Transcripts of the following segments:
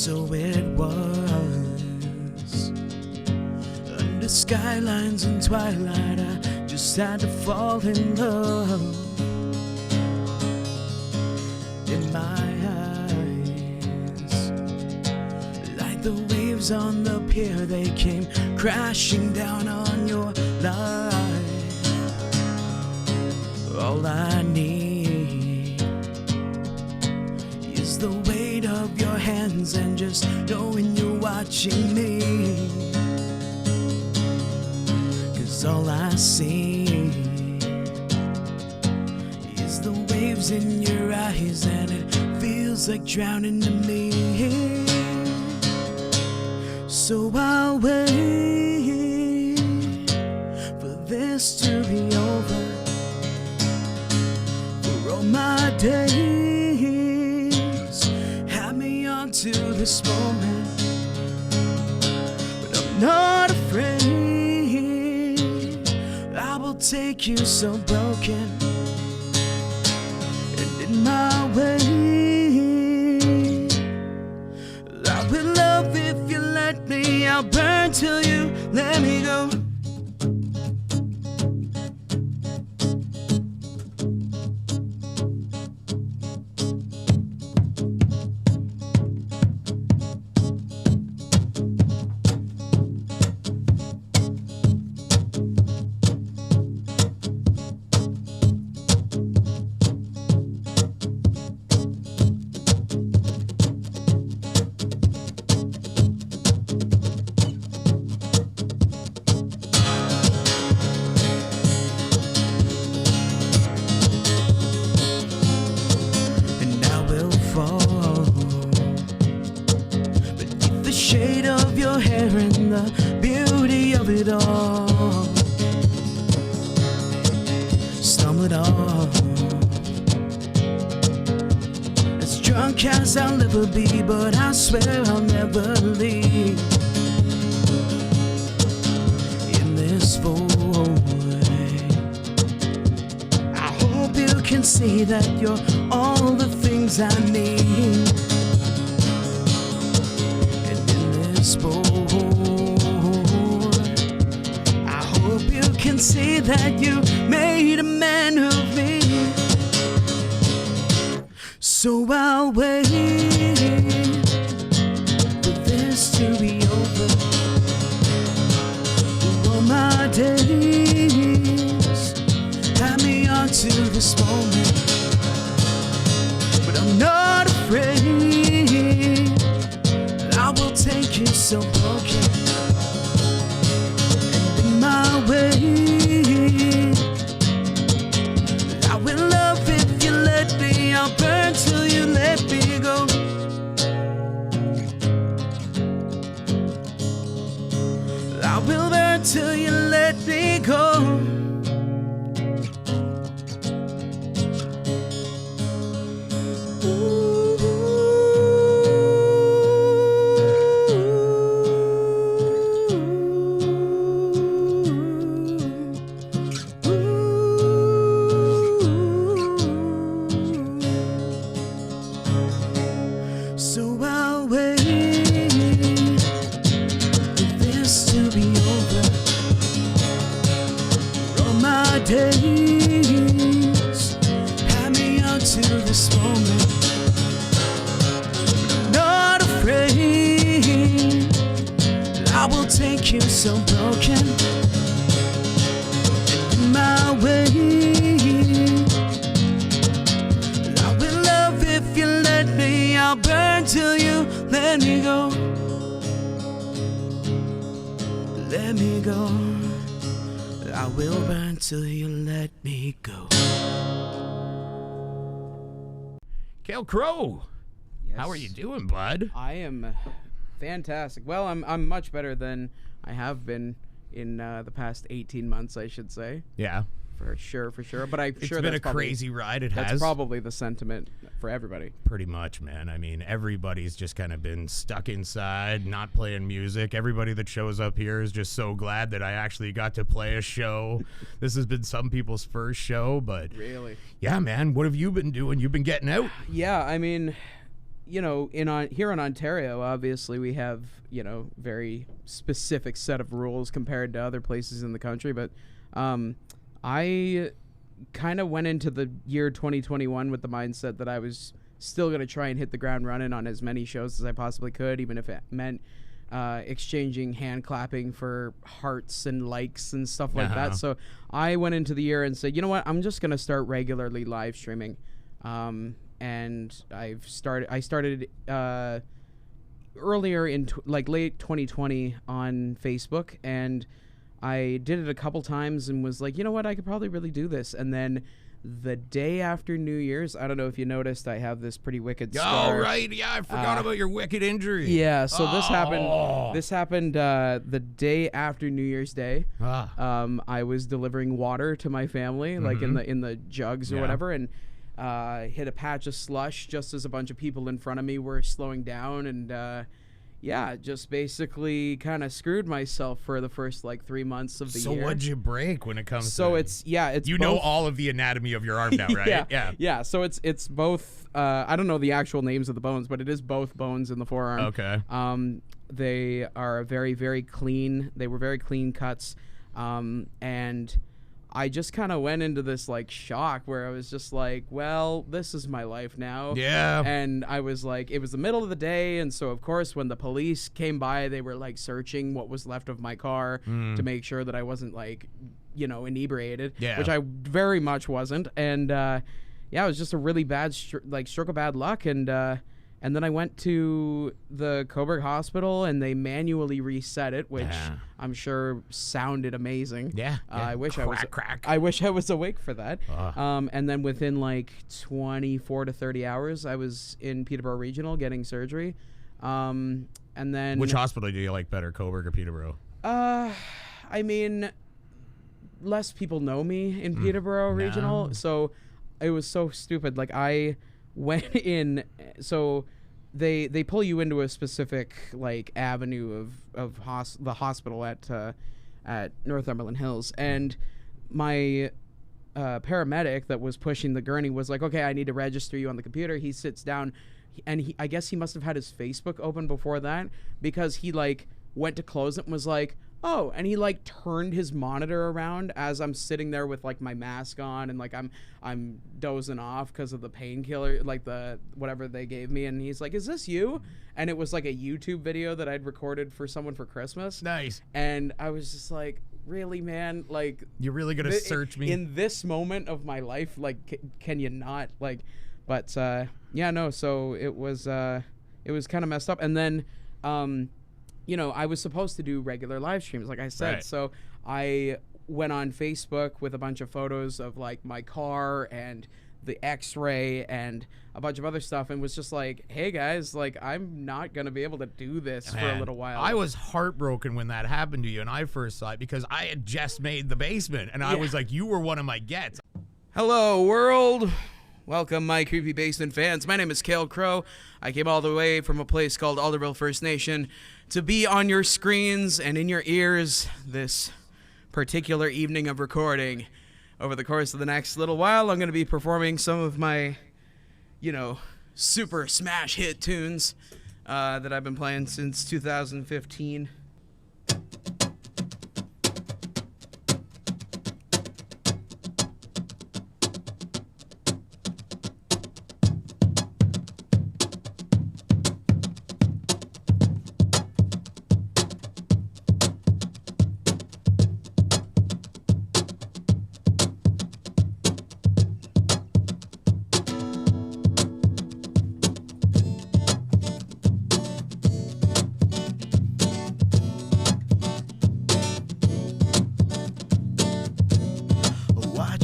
So it was under skylines and twilight, I just had to fall in love. In my eyes, like the waves on the pier, they came crashing down on your life. All I need is the weight of your hands and just knowing you're watching me. 'Cause all I see is the waves in your eyes, and it feels like drowning to me. So I'll wait for this to be over, for all my days had me onto this moment. But I'm not afraid, I will take you so broken, and in my way I will love if you let me. I'll burn till you let me go. Shade of your hair and the beauty of it all, stumbled off, as drunk as I'll ever be, but I swear I'll never leave. In this void, I hope you can see that you're all the things I need. I hope you can see that you made a man of me. So I'll wait for this to be over, for all my days had me onto this moment. But I'm not afraid, I will take you so broken, and in my way I will love if you let me. I'll burn till you let me go. I will burn till you let me go. So I'll wait for this to be over, for all my days had me onto this moment. But I'm not afraid, I will take you so broken, and in my way I will love if you let me. I'll burn till you let me go. Let me go. I will burn till you let me go. Cale Crowe, Yes. how are you doing, bud? I am fantastic. Well, I'm much better than I have been in the past 18 months, I should say. Yeah. For sure. But I'm It's sure been that's a probably, crazy ride. It that's has. probably the sentiment for everybody. Pretty much, man. I mean, everybody's just kind of been stuck inside, not playing music. Everybody that shows up here is just so glad that I actually got to play a show. This has been some people's first show, but Really? yeah, man. What have you been doing? You've been getting out. Yeah, I mean, here in Ontario, obviously we have, very specific set of rules compared to other places in the country. But I kind of went into the year 2021 with the mindset that I was still going to try and hit the ground running on as many shows as I possibly could, even if it meant exchanging hand clapping for hearts and likes and stuff like that. So I went into the year and said, you know what, I'm just going to start regularly live streaming. And I started earlier in late 2020 on Facebook, and I did it a couple times and was like, you know what, I could probably really do this. And then the day after New Year's, I don't know if you noticed, I have this pretty wicked scar. Oh, right. Yeah, I forgot about your wicked injury. Yeah, so this happened the day after New Year's Day. I was delivering water to my family, like in the jugs or whatever, and hit a patch of slush just as a bunch of people in front of me were slowing down, and just basically kind of screwed myself for the first 3 months of the year. So what'd you break when it comes to? So it's you know all of the anatomy of your arm now, right? Yeah. So it's both. I don't know the actual names of the bones, but it is both bones in the forearm. Okay. They are very, very clean. They were very clean cuts, and I just kind of went into this shock where I was just like, well, this is my life now. Yeah. And I was like, it was the middle of the day. And so, of course, when the police came by, they were searching what was left of my car to make sure that I wasn't inebriated, which I very much wasn't. And it was just a really bad stroke of bad luck. And then I went to the Coburg Hospital, and they manually reset it, which I'm sure sounded amazing. Yeah. I wish I was awake for that. And then within 24 to 30 hours, I was in Peterborough Regional getting surgery. And then which hospital do you like better, Coburg or Peterborough? I mean, less people know me in Peterborough Regional, so it was so stupid. I went in, so they pull you into a specific avenue of the hospital at Northumberland Hills, and my paramedic that was pushing the gurney was like, okay, I need to register you on the computer. He sits down, and I guess he must have had his Facebook open before that, because he went to close it and was like, oh, and he turned his monitor around as I'm sitting there with my mask on, and I'm dozing off because of the painkiller, the whatever they gave me, and he's like, is this you? And it was a YouTube video that I'd recorded for someone for Christmas. Nice. And I was just like, really, man? You're really gonna search me in this moment of my life? Can you not? But so it was kind of messed up. And then I was supposed to do regular live streams, like I said. Right. So I went on Facebook with a bunch of photos of my car and the X-ray and a bunch of other stuff, and was just like, hey guys, I'm not going to be able to do this for a little while. I was heartbroken when that happened to you, and I first saw it because I had just made the basement, and I was like, you were one of my gets. Hello, world. Welcome, my creepy basement fans. My name is Cale Crowe. I came all the way from a place called Alderville First Nation to be on your screens and in your ears this particular evening of recording. Over the course of the next little while, I'm going to be performing some of my, super smash hit tunes that I've been playing since 2015.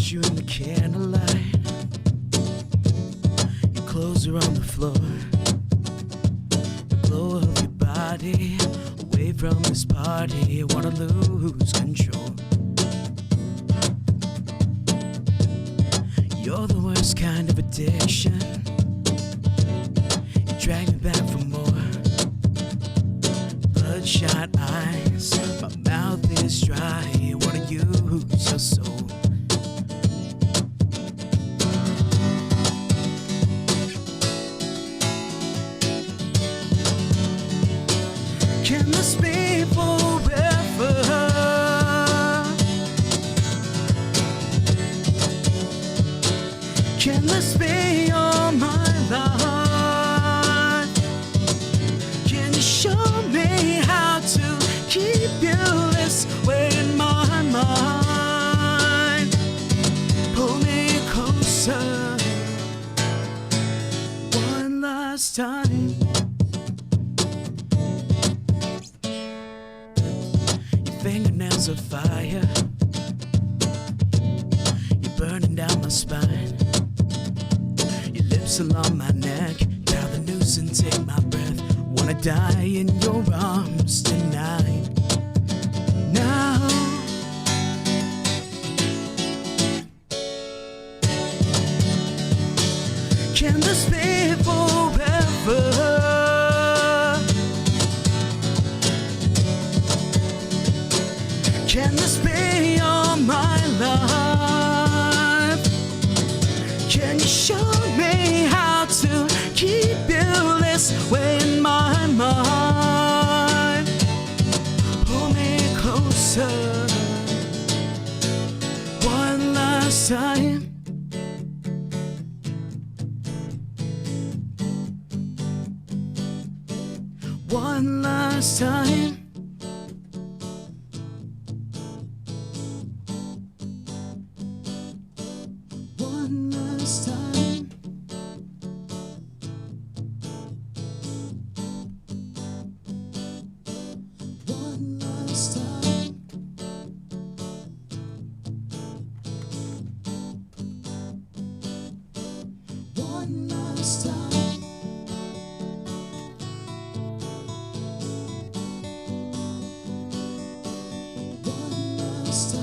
You in the candlelight, your clothes are on the floor, the glow of your body, away from this party, you wanna lose control. You're the worst kind of addiction, you drag me back for more. Bloodshot eyes, my mouth is dry, you wanna use your soul. as a fire. You're burning down my spine. Your lips along my neck, tie the noose and take my breath. Wanna die in your arms tonight. Now can this be forever? Can this be all my life? Can you show me how to keep you this way in my mind? Pull me closer one last time. One last time. One last time. One last time. One last time. One last time. One last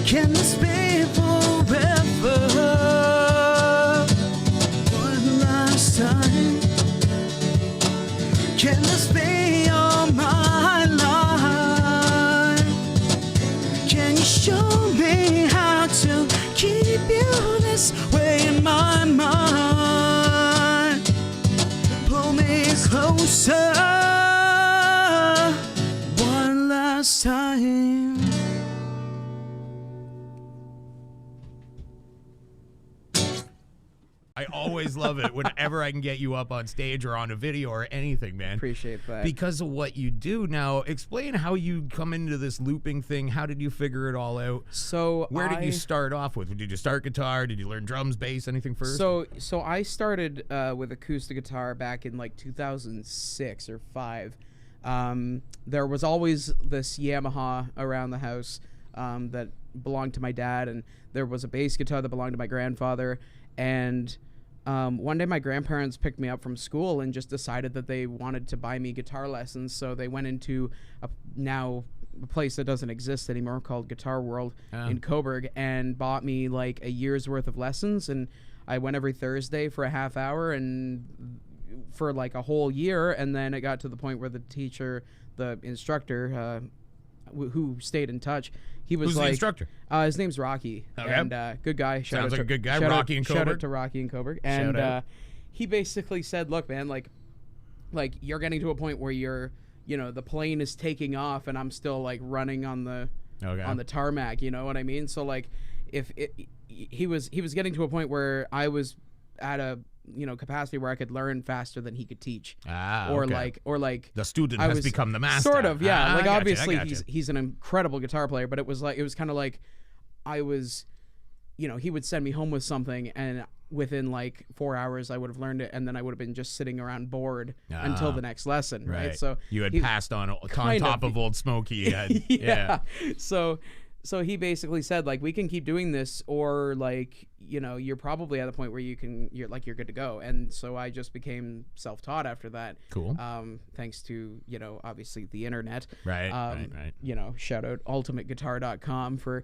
Can this be forever? One last time. Can this be all my life? Can you show me how to keep you this way in my mind? Pull me closer one last time. I always love it whenever I can get you up on stage or on a video or anything, man. Appreciate that. Because of what you do. Now, explain how you come into this looping thing. How did you figure it all out? So Where did you start off with? Did you start guitar? Did you learn drums, bass, anything first? So I started with acoustic guitar back in like 2006 or 5. There was always this Yamaha around the house that belonged to my dad, and there was a bass guitar that belonged to my grandfather. And one day my grandparents picked me up from school and just decided that they wanted to buy me guitar lessons. So they went into a place that doesn't exist anymore called Guitar World in Coburg and bought me like a year's worth of lessons. And I went every Thursday for a half hour and for like a whole year. And then it got to the point where the teacher, the instructor, who stayed in touch, he was Who's like, the instructor? His name's Rocky, Okay. and good guy. Sounds like a good guy. Shout Rocky in Shout Coburg. out to Rocky in Coburg. Shout And out. he basically said, "Look, man, like you're getting to a point where the plane is taking off, and I'm still like running on the tarmac. You know what I mean? So like, he was getting to a point where I was at a capacity where I could learn faster than he could teach. Or like the student has become the master. Sort of, yeah. Like obviously I gotcha. he's an incredible guitar player, but it was kind of like I was, he would send me home with something, and within like 4 hours I would have learned it, and then I would have been just sitting around bored until the next lesson, right? So you had passed on top of Old Smoky. yeah. So he basically said, like, we can keep doing this, or like, you're probably at the point where you're good to go. And so I just became self-taught after that. Cool. Thanks to, obviously the internet. Right. Shout out ultimateguitar.com for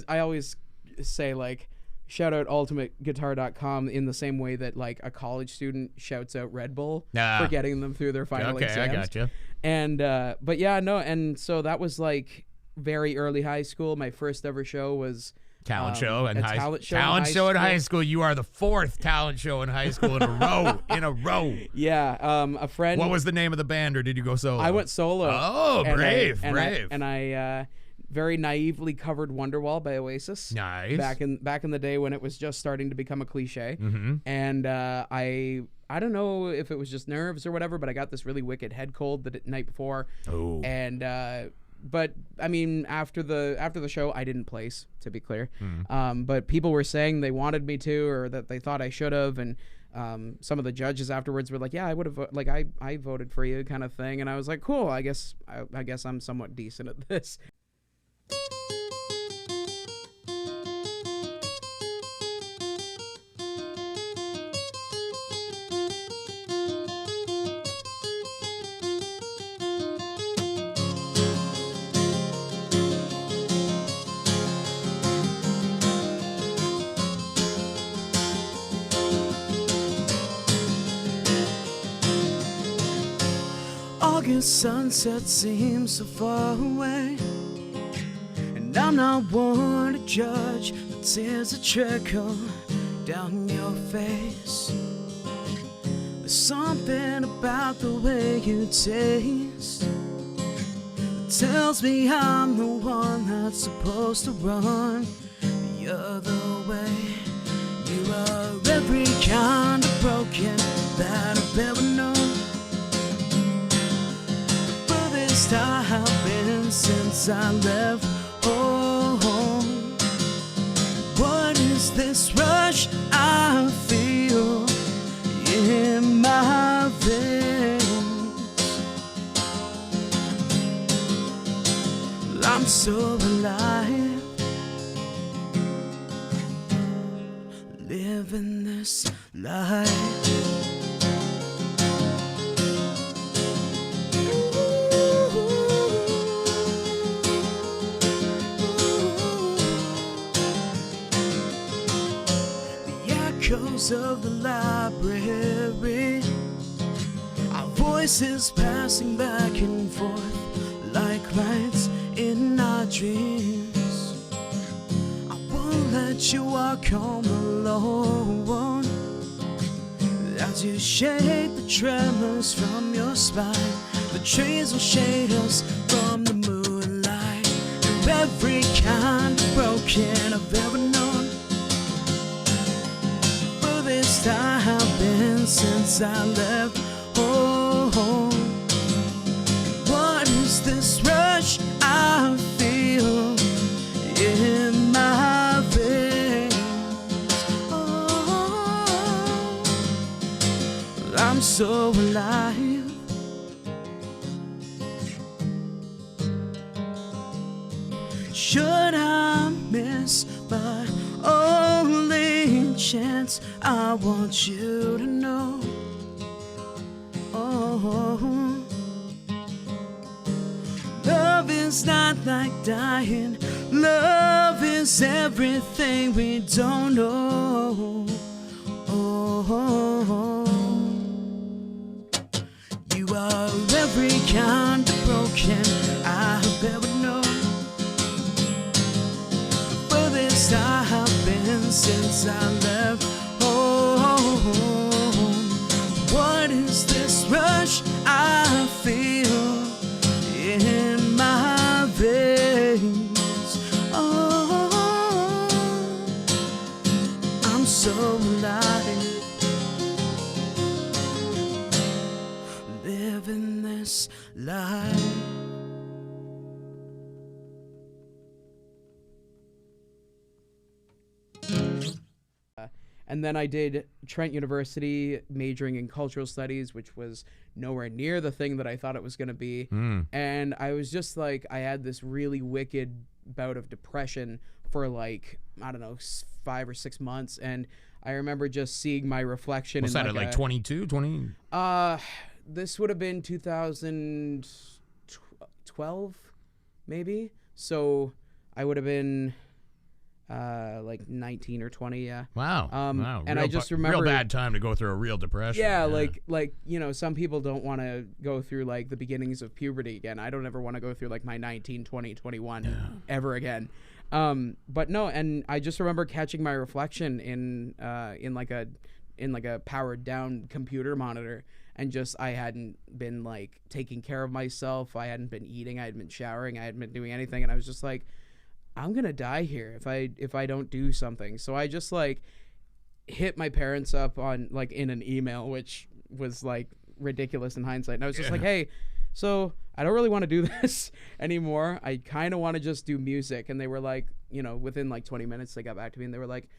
I always say, like, shout out ultimateguitar.com in the same way that like a college student shouts out Red Bull for getting them through their final exams. I gotcha. And but yeah, no, and so that was like very early high school. My first ever show was Talent show in a high talent show talent in show in high high school. You are the 4th talent show in high school in a row. In a row. Yeah, a friend. What was the name of the band, or did you go solo? I went solo. Oh, brave. I very naively covered Wonderwall by Oasis. Nice. Back in the day when it was just starting to become a cliche. Mm-hmm. And I don't know if it was just nerves or whatever, but I got this really wicked head cold the night before. Oh. And but I mean, after the show, I didn't place, to be clear. But people were saying they wanted me to, or that they thought I should have, and some of the judges afterwards were like, "Yeah, I would have, like, I voted for you," kind of thing. And I was like, "Cool, I guess I'm somewhat decent at this." August sunset seems so far away, and I'm not one to judge the tears that trickle down your face. There's something about the way you taste that tells me I'm the one that's supposed to run the other way. You are every kind of broken that I've ever known. I've been since I left home. What is this rush I feel in my veins? I'm so alive, living this life. Echoes of the library, our voices passing back and forth like lights in our dreams. I won't let you walk home alone as you shake the tremors from your spine. The trees will shade us from the moonlight. You're every kind of broken I've ever known. I've been since I left home. What is this rush I feel in my veins? Oh, I'm so alive. Should I miss my only chance? I want you to know, oh, love is not like dying. Love is everything we don't know. Oh, you are every kind of broken I've ever known. Furthest I have been since I left home. What is this rush I feel in my veins? Oh, I'm so alive, living this life. And then I did Trent University, majoring in cultural studies, which was nowhere near the thing that I thought it was going to be. And I was just like, I had this really wicked bout of depression for like, I don't know, 5 or 6 months. And I remember just seeing my reflection. What's that, like 22, 20? This would have been 2012, maybe. So I would have been like 19 or 20. Yeah. Wow. Wow. And I just remember real bad time to go through a real depression. Yeah, like you know, some people don't want to go through like the beginnings of puberty again. I don't ever want to go through like my 19, 20, 21 ever again. But no, and I just remember catching my reflection in like a powered down computer monitor, and just I hadn't been like taking care of myself. I hadn't been eating. I hadn't been showering. I hadn't been doing anything, and I was just like, I'm gonna die here if I don't do something. So I just like hit my parents up on like in an email, which was like ridiculous in hindsight. And I was just like, hey, so I don't really want to do this anymore. I kind of want to just do music. And they were like, you know, within like 20 minutes, they got back to me and they were like,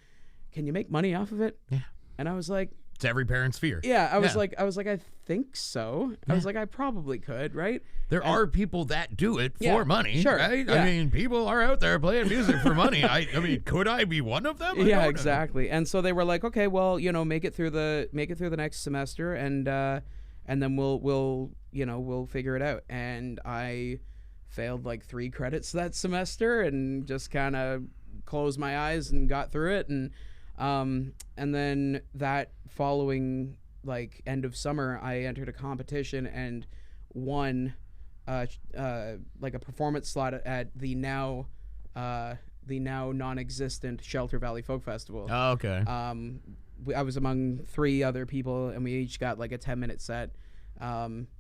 can you make money off of it? Yeah. And I was like, it's every parent's fear. yeah, I was like, I think so. I was like, I probably could, right? There are people that do it for money, sure, right? yeah. I mean, people are out there playing music for money. I mean, could I be one of them? I Yeah, don't know. exactly. And so they were like, okay, well, you know, make it through the next semester, and then we'll figure it out. And I failed like 3 credits that semester, and just kind of closed my eyes and got through it. And then that following like end of summer, I entered a competition and won like a performance slot at the now non-existent Shelter Valley Folk Festival. Oh, okay. I was among 3 other people, and we each got like a 10-minute set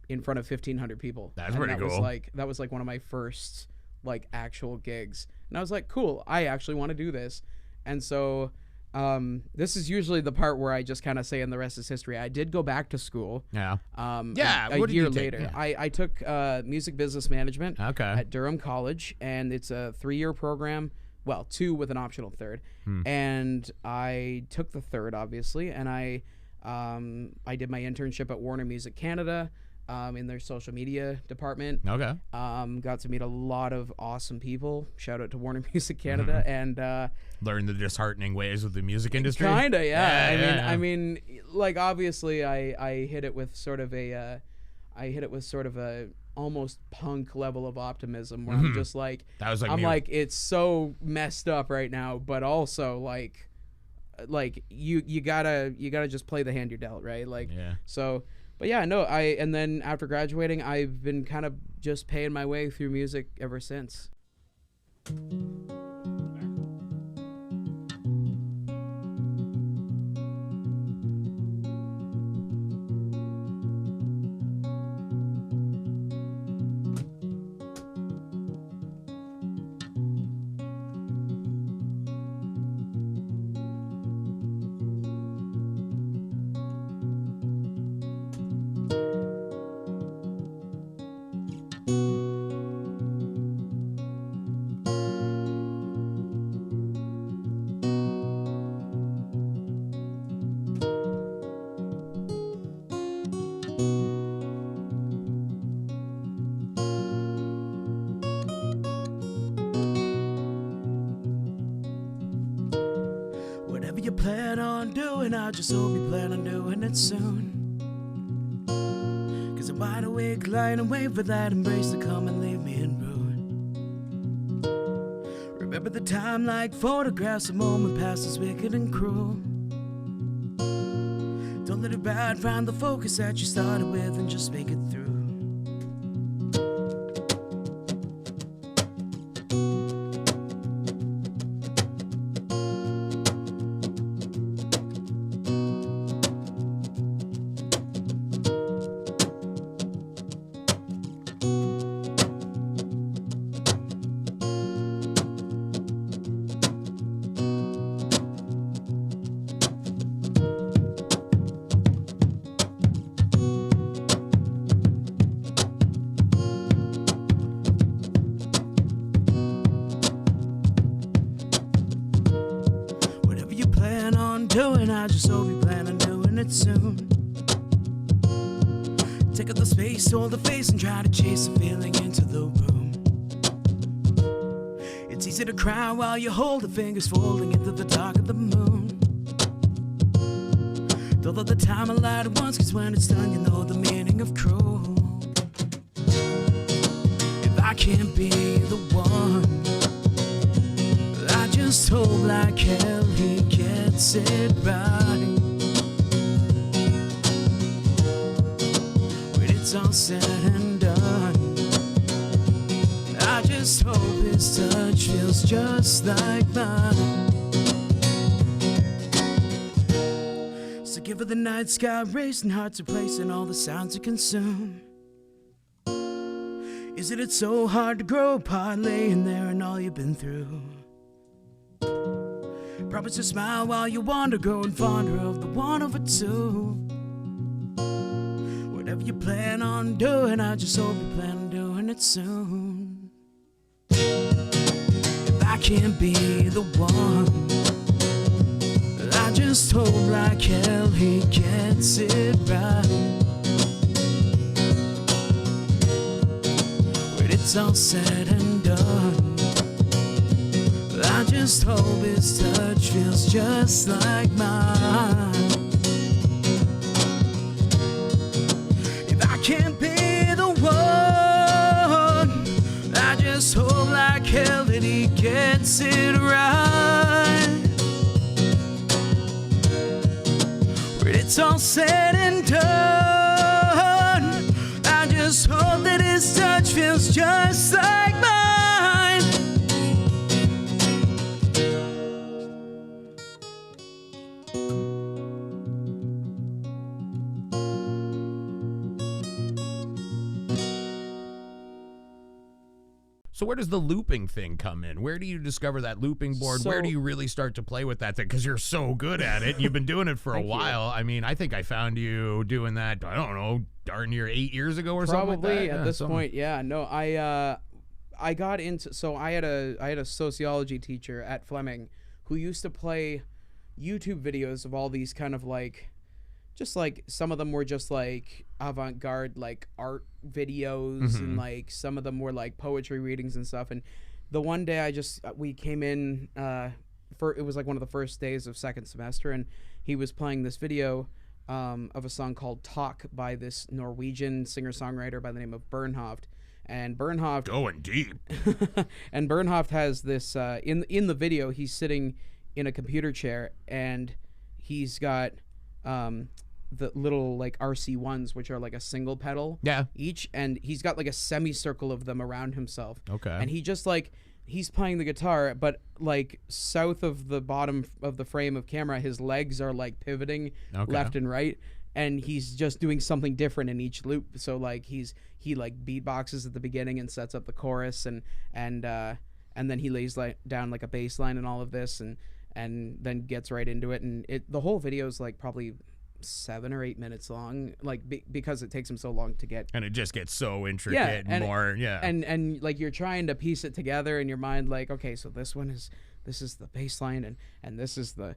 in front of 1,500 people. That's pretty cool. That was like one of my first like actual gigs, and I was like, cool, I actually want to do this. And so this is usually the part where I just kind of say, and the rest is history. I did go back to school. Yeah. A What did year you take? later. Yeah. I took music business management Okay. at Durham College, and it's a 3-year program. Well, 2 with an optional 3rd. And I took the 3rd, obviously, and I did my internship at Warner Music Canada in their social media department. Okay. Got to meet a lot of awesome people. Shout out to Warner Music Canada. And Learn the disheartening ways of the music industry. kinda, yeah. Yeah, I mean, like obviously, I hit it with sort of a almost punk level of optimism, where I'm just like, That was like I'm me. like, it's so messed up right now, but also like you gotta just play the hand you're dealt, right? Like, Yeah. so. But yeah, no, and then after graduating, I've been kind of just paying my way through music ever since. Whatever you plan on doing, I just hope you plan on doing it soon. 'Cause I'm wide awake, lying and wait for that embrace to come and leave me in ruin. Remember the time like photographs, a moment passes wicked and cruel. Don't let it ride, find the focus that you started with and just make it through. Doing, I just hope you plan on doing it soon. Take up the space, hold the face, and try to chase the feeling into the room. It's easy to cry while you hold the fingers folding into the dark of the moon. Don't let the time alight at once, 'cause when it's done, you know the meaning of cruel. If I can't be the one, I just just hope like hell he gets it right. When it's all said and done, I just hope his touch feels just like mine. So give her the night sky racing, hearts replacing all the sounds you consume. Isn't it so hard to grow apart, laying there and all you've been through? Promise to smile while you wander, growing fonder of the one over two. Whatever you plan on doing, I just hope you plan on doing it soon. If I can't be the one, I just hope like hell he gets it right. When it's all said and done, I just hope his touch feels just like mine. If I can't be the one, I just hope like hell that he gets it right. When it's all said and done, I just hope that his touch feels just like mine. So where does the looping thing come in? Where do you discover that looping board? Where do you really start to play with that thing? Because you're so good at it. You've been doing it for a while. I mean, I think I found you doing that, I don't know, darn near 8 years ago or something like that. Probably at this point, yeah. No, I got into, so I had a sociology teacher at Fleming who used to play YouTube videos of all these kind of like, just like some of them were just like avant-garde like art videos, and like some of them were like poetry readings and stuff. And the one day we came in it was like one of the first days of second semester, and he was playing this video of a song called Talk by this Norwegian singer-songwriter by the name of Bernhoft. And Bernhoft going deep. And Bernhoft has this in the video, he's sitting in a computer chair, and he's got the little like RC1s, which are like a single pedal each, and he's got like a semicircle of them around himself. Okay. And he just like, he's playing the guitar, but like south of the bottom of the frame of camera, his legs are like pivoting left and right, and he's just doing something different in each loop. So like he like beatboxes at the beginning and sets up the chorus, and then he lays down like a bass line and all of this, and then gets right into it. And the whole video is like probably 7 or 8 minutes long, like because it takes him so long to get, and it just gets so intricate and like you're trying to piece it together in your mind, like, okay, so this is the bass line, and this is the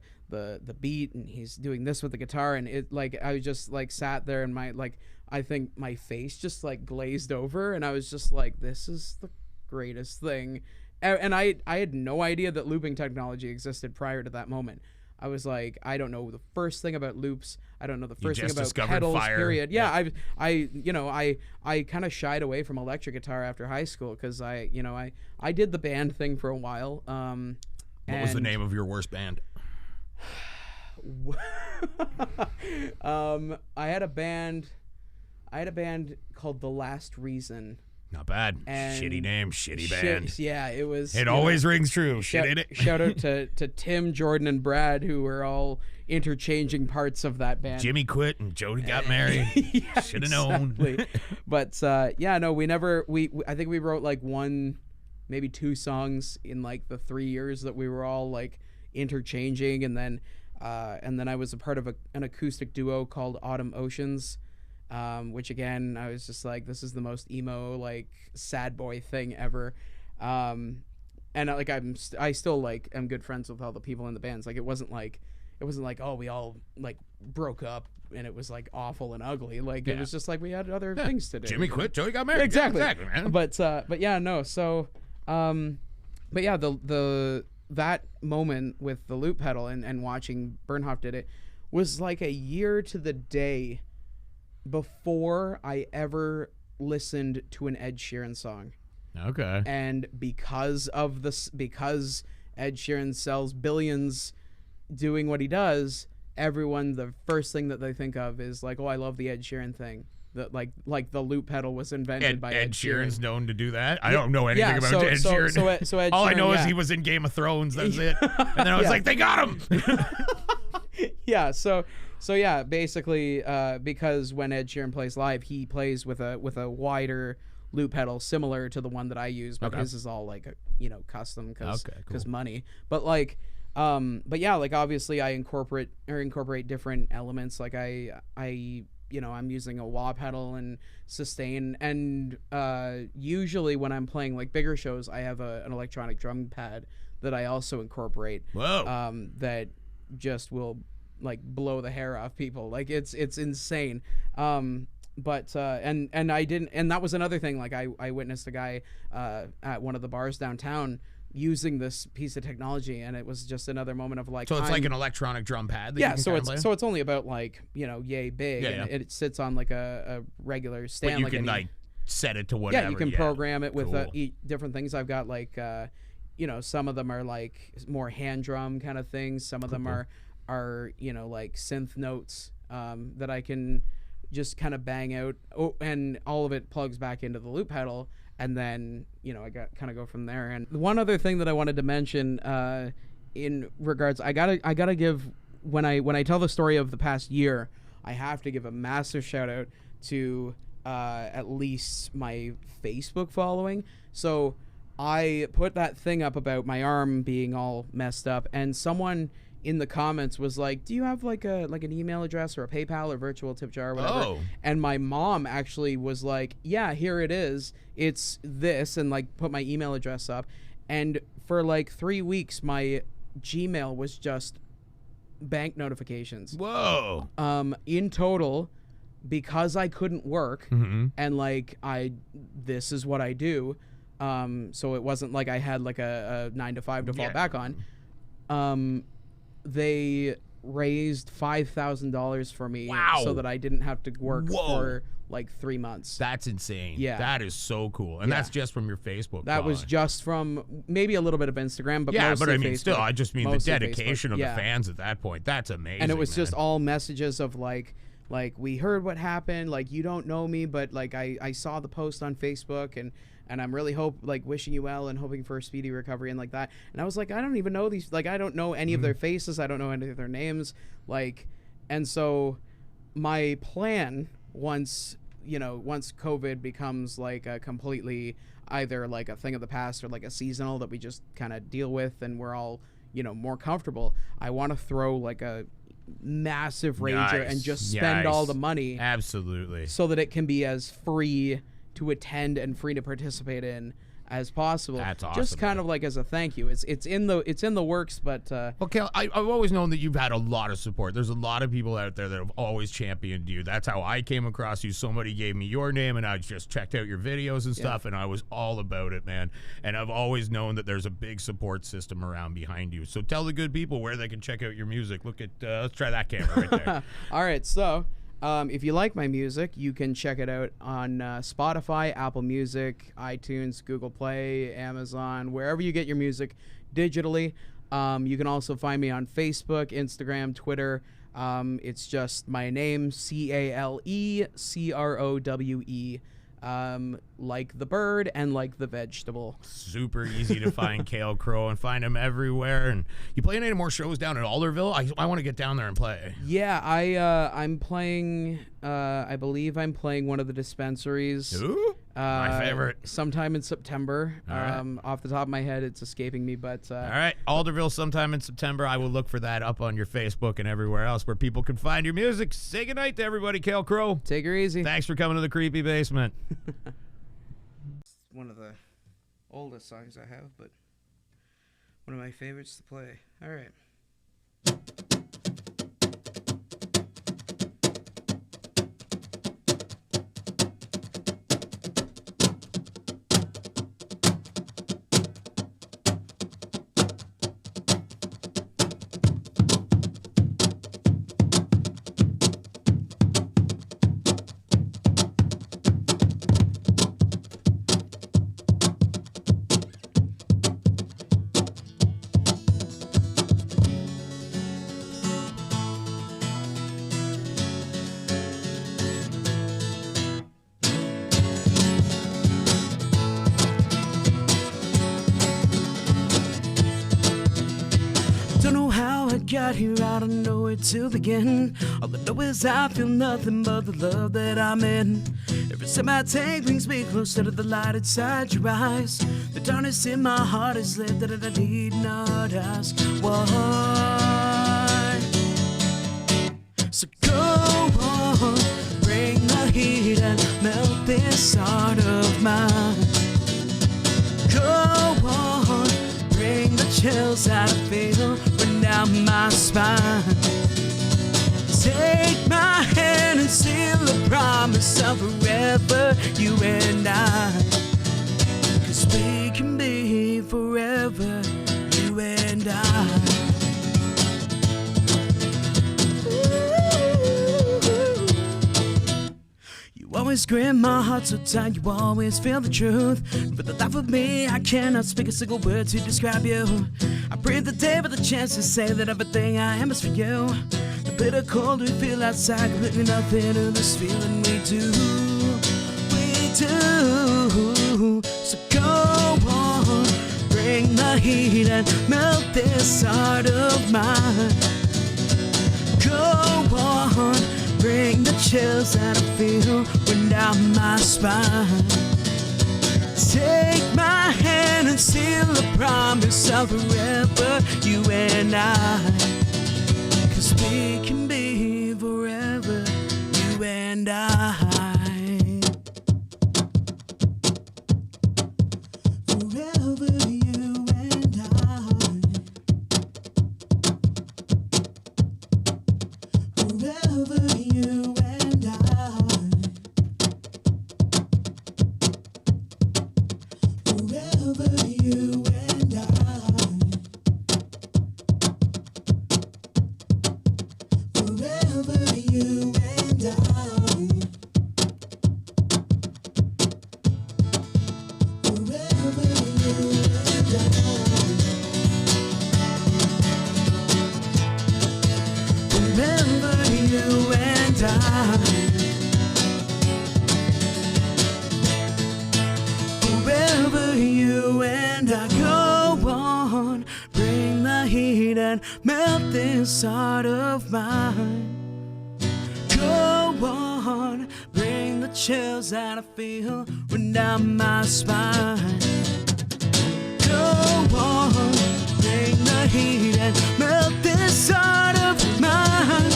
beat, and he's doing this with the guitar, and it like I just like sat there, and I think my face just like glazed over, and I was just like, this is the greatest thing. And I had no idea that looping technology existed prior to that moment. I was like, I don't know the first thing about loops. I don't know the first thing about pedals, period. Yeah, I kind of shied away from electric guitar after high school because I did the band thing for a while. What was the name of your worst band? I had a band called The Last Reason. Not bad. And shitty name, shitty band. Yeah, it was. It always rings true. Shout out to Tim, Jordan, and Brad, who were all interchanging parts of that band. Jimmy quit and Jody got married. Yeah, should have known. But I think we wrote like one, maybe 2 songs in like the 3 years that we were all like interchanging, and then I was a part of an acoustic duo called Autumn Oceans. Which again, I was just like, this is the most emo, like sad boy thing ever. And like I still like am good friends with all the people in the bands. Like it wasn't like oh, we all like broke up and it was like awful and ugly. Like it was just like we had other things to do. Jimmy quit, Joey got married. Exactly. Yeah, exactly, man. But yeah, no. So, but yeah, that moment with the loop pedal and watching Bernhoft did it was like a year to the day before I ever listened to an Ed Sheeran song. Okay. And because Ed Sheeran sells billions doing what he does, everyone, the first thing that they think of is like, oh, I love the Ed Sheeran thing. That like the loop pedal was invented by Ed Sheeran's Sheeran. known to do that. I don't know anything about Ed Sheeran. So Ed all I Sheeran, know is yeah. he was in Game of Thrones. That's it. And then I was like, they got him. Yeah. So yeah, basically, because when Ed Sheeran plays live, he plays with a wider loop pedal similar to the one that I use, but his is all like custom because money. But like. But yeah, like obviously I incorporate different elements. Like I'm using a wah pedal and sustain, and usually when I'm playing like bigger shows, I have an electronic drum pad that I also incorporate. Whoa. That just will like blow the hair off people. Like it's insane. But I didn't, and that was another thing. Like I witnessed a guy at one of the bars downtown using this piece of technology, and it was just another moment of like, so it's like an electronic drum pad that you can so it's only about like yay big, and it sits on like a regular stand, but you can like set it to whatever. Yeah, you can program it with different things. I've got like some of them are like more hand drum kind of things, some of them are like synth notes that I can just kind of bang out, and all of it plugs back into the loop pedal. And then, I kind of go from there. And one other thing that I wanted to mention, in regards, I gotta give, when I tell the story of the past year, I have to give a massive shout out to at least my Facebook following. So I put that thing up about my arm being all messed up, and someone in the comments was like, do you have like an email address or a PayPal or virtual tip jar or whatever? Oh. And my mom actually was like, yeah, here it is. It's this, and like put my email address up. And for like 3 weeks, my Gmail was just bank notifications. Whoa. In total, because I couldn't work, and like this is what I do. So it wasn't like I had like a 9 to 5 to fall back on. They raised $5,000 for me, so that I didn't have to work for like 3 months. That's insane. Yeah, that is so cool, and that's just from your Facebook. That was just from maybe a little bit of Instagram, but mostly but I mean, Facebook, still, I just mean the dedication Facebook. of the fans at that point. That's amazing. And it was just all messages of like we heard what happened. Like, you don't know me, but like I saw the post on Facebook, and I'm really wishing you well and hoping for a speedy recovery and like that. And I was like, I don't even know these, like I don't know any of their faces, I don't know any of their names, like. And so my plan, once COVID becomes like a completely either like a thing of the past or like a seasonal that we just kind of deal with and we're all more comfortable, I want to throw like a massive rager and just spend all the money, absolutely, so that it can be as free to attend and free to participate in as possible. That's awesome. Just kind of like as a thank you. It's in the works, but well, Cale, I've always known that you've had a lot of support. There's a lot of people out there that have always championed you. That's how I came across you. Somebody gave me your name, and I just checked out your videos and stuff, and I was all about it, man. And I've always known that there's a big support system around behind you. So tell the good people where they can check out your music. Look at let's try that camera right there. All right, so if you like my music, you can check it out on Spotify, Apple Music, iTunes, Google Play, Amazon, wherever you get your music digitally. You can also find me on Facebook, Instagram, Twitter. It's just my name, CaleCrowe. Like the bird and like the vegetable. Super easy to find Cale Crowe and find him everywhere. And you playing any more shows down in Alderville? I want to get down there and play. Yeah, I'm playing. I believe I'm playing one of the dispensaries. Ooh, my favorite. Sometime in September. Right. Off the top of my head, it's escaping me, but all right, Alderville, sometime in September. I will look for that up on your Facebook and everywhere else where people can find your music. Say goodnight to everybody, Cale Crowe. Take her easy. Thanks for coming to the Creepy Basement. One of the oldest songs I have, but one of my favorites to play. All right. Don't know how I got here, I don't know where to begin. All I know is I feel nothing but the love that I'm in. Every step I take brings me closer to the light inside your eyes. The darkness in my heart is lifted and I need not ask why. So go on, bring the heat and melt this heart of mine. Go on, bring the chills that I feel run down my spine. Take my hand and seal the promise of forever, you and I. 'Cause we can be forever, you and I. You always grip my heart so tight, you always feel the truth. For the life of me, I cannot speak a single word to describe you. I breathe the day with the chance to say that everything I am is for you. The bitter cold we feel outside, completely nothing to this feeling we do. We do. So go on, bring the heat and melt this heart of mine. Go on, bring the chills that I feel run down my spine. Take my hand and seal the promise of forever, you and I. 'Cause we can be forever, you and I. Forever, you and I. Forever, you and I. Forever, you and I. Forever, you and I. Forever, you and I. Forever, you and I. Forever, you and I. Go on, bring the heat and melt this heart of mine. Go on, bring the chills that I feel run down my spine. Go on, bring the heat and melt this heart of mine.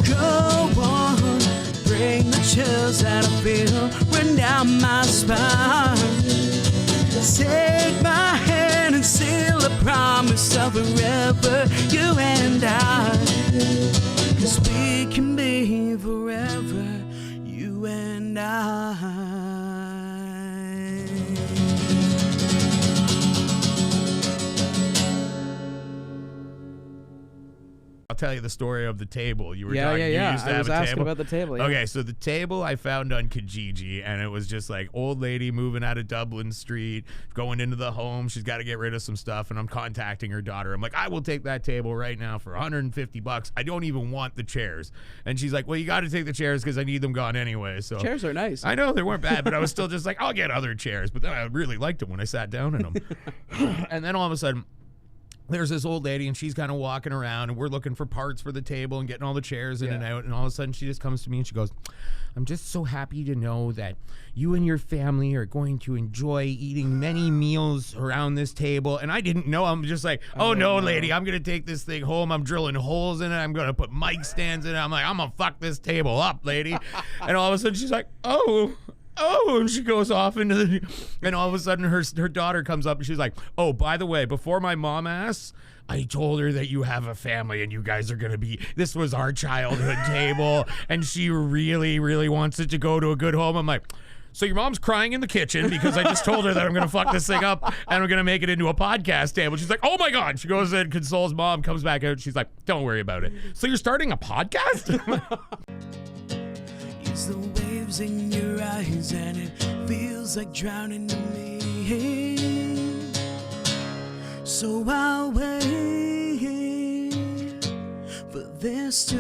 Go on, bring the chills that I feel run down my spine. Take my hand and seal the promise of forever, you and I. 'Cause we can be forever, you and I. I'll tell you the story of the table. You were Yeah. talking. You used to I have was a asking table. about the table. Yeah. Okay, so the table I found on Kijiji, and it was just like old lady moving out of Dublin Street, going into the home. She's got to get rid of some stuff, and I'm contacting her daughter. I'm like, I will take that table right now for $150. I don't even want the chairs. And she's like, well, you got to take the chairs because I need them gone anyway. So Chairs are nice. I know they weren't bad, but I was still just like, I'll get other chairs. But then I really liked them when I sat down in them. And then all of a sudden, there's this old lady, and she's kind of walking around, and we're looking for parts for the table and getting all the chairs in and out. And all of a sudden, she just comes to me and she goes, I'm just so happy to know that you and your family are going to enjoy eating many meals around this table. And I didn't know. I'm just like, oh no, lady, I'm going to take this thing home. I'm drilling holes in it. I'm going to put mic stands in it. I'm like, I'm going to fuck this table up, lady. And all of a sudden, she's like, oh, and she goes off into the, and all of a sudden her daughter comes up and she's like, oh, by the way, before my mom asks, I told her that you have a family and you guys are going to be, this was our childhood table and she really, really wants it to go to a good home. I'm like, so your mom's crying in the kitchen because I just told her that I'm going to fuck this thing up and I'm going to make it into a podcast table. She's like, oh my God. She goes and consoles mom, comes back out. She's like, don't worry about it. So you're starting a podcast? It's the waves in your eyes and it feels like drowning to me. So I'll wait for this to